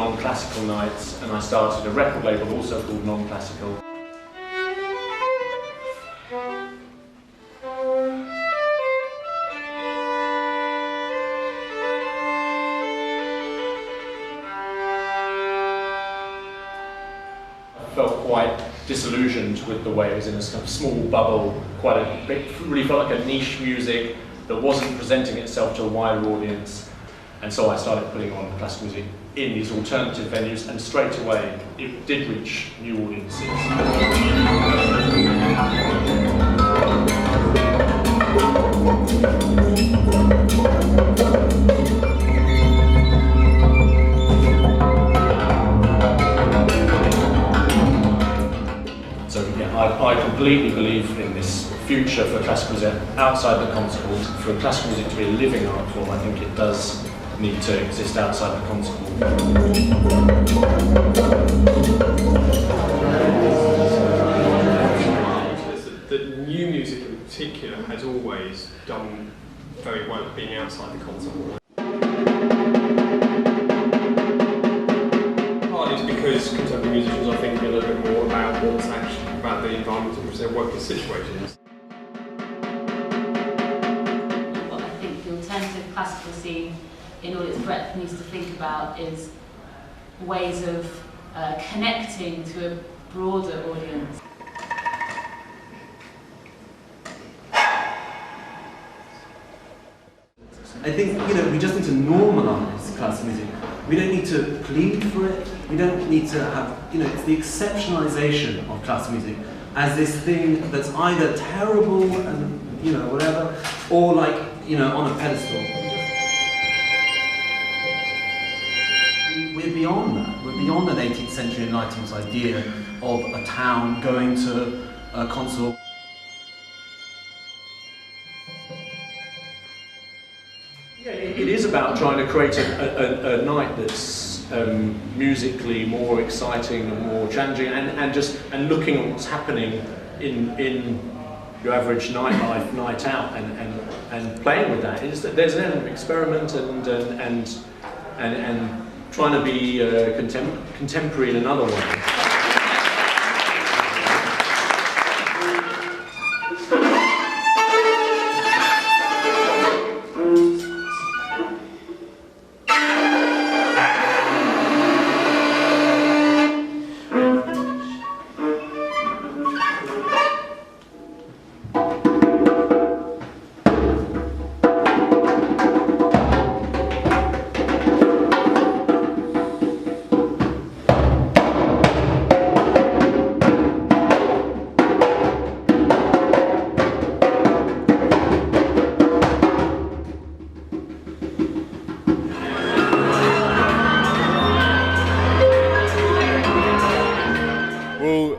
non-classical nights, and I started a record label also called Nonclassical. I felt quite disillusioned with the way it was in a kind of small bubble, really felt like a niche music that wasn't presenting itself to a wider audience. And so I started putting on classical music in these alternative venues, and straight away it did reach new audiences. So yeah, I completely believe in this future for classical music outside the concert hall. For classical music to be a living art form, I think it does need to exist outside the concert hall. The new music in particular has always done very well at being outside the concert hall. Partly it's because contemporary musicians, I think, are a little bit more about what's actually about the environment in which their work is situated. What I think the alternative classical scene, in all its breadth, needs to think about is ways of connecting to a broader audience. I think, we just need to normalise classical music. We don't need to plead for it. We don't need to have, it's the exceptionalisation of classical music as this thing that's either terrible and, whatever, or like, on a pedestal. We're beyond that. We're beyond an 18th century Enlightenment idea of a town going to a concert. Yeah, it is about trying to create a night that's musically more exciting and more challenging, and looking at what's happening in your average nightlife, night out, and playing with that. Is that there's an element of experiment and trying to be contemporary in another way.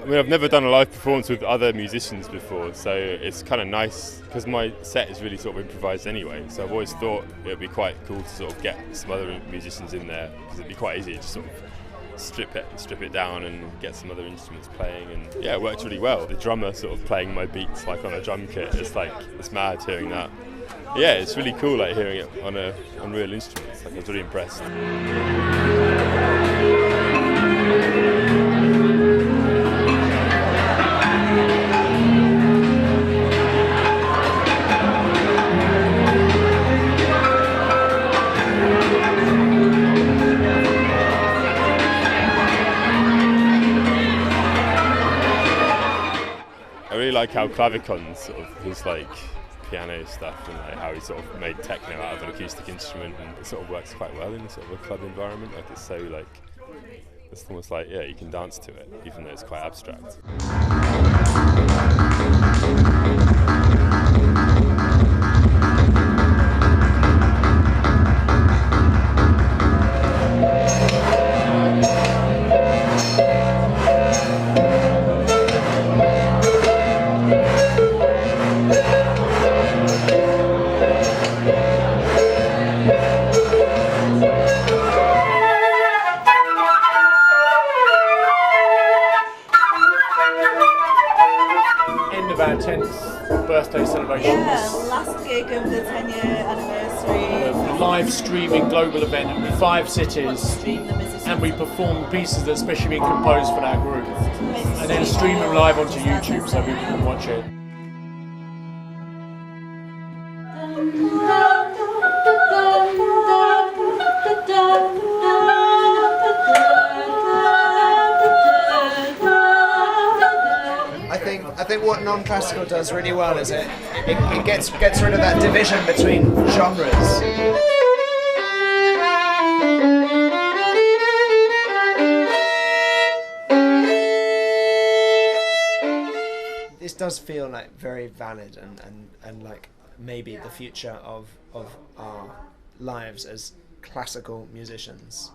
I've never done a live performance with other musicians before, so it's kind of nice because my set is really sort of improvised anyway, so I've always thought it would be quite cool to sort of get some other musicians in there, because it'd be quite easy to sort of strip it down and get some other instruments playing, and yeah, it worked really well. The drummer sort of playing my beats like on a drum kit, it's mad hearing that. Yeah, it's really cool like hearing it on real instruments. Like, I was really impressed. I really like how Clavicon's sort of his like piano stuff, and like how he sort of made techno out of an acoustic instrument, and it sort of works quite well in sort of a club environment. Like, it's so like, it's almost like, yeah, you can dance to it even though it's quite abstract. Our 10th birthday celebrations. Yeah, last gig of the 10-year anniversary. A live streaming global event in 5 cities. Stream them as a and we perform pieces that specially been composed for that group, and then stream them live onto YouTube so people can watch it. I think what non-classical does really well is it gets rid of that division between genres. This does feel like very valid and like maybe the future of our lives as classical musicians.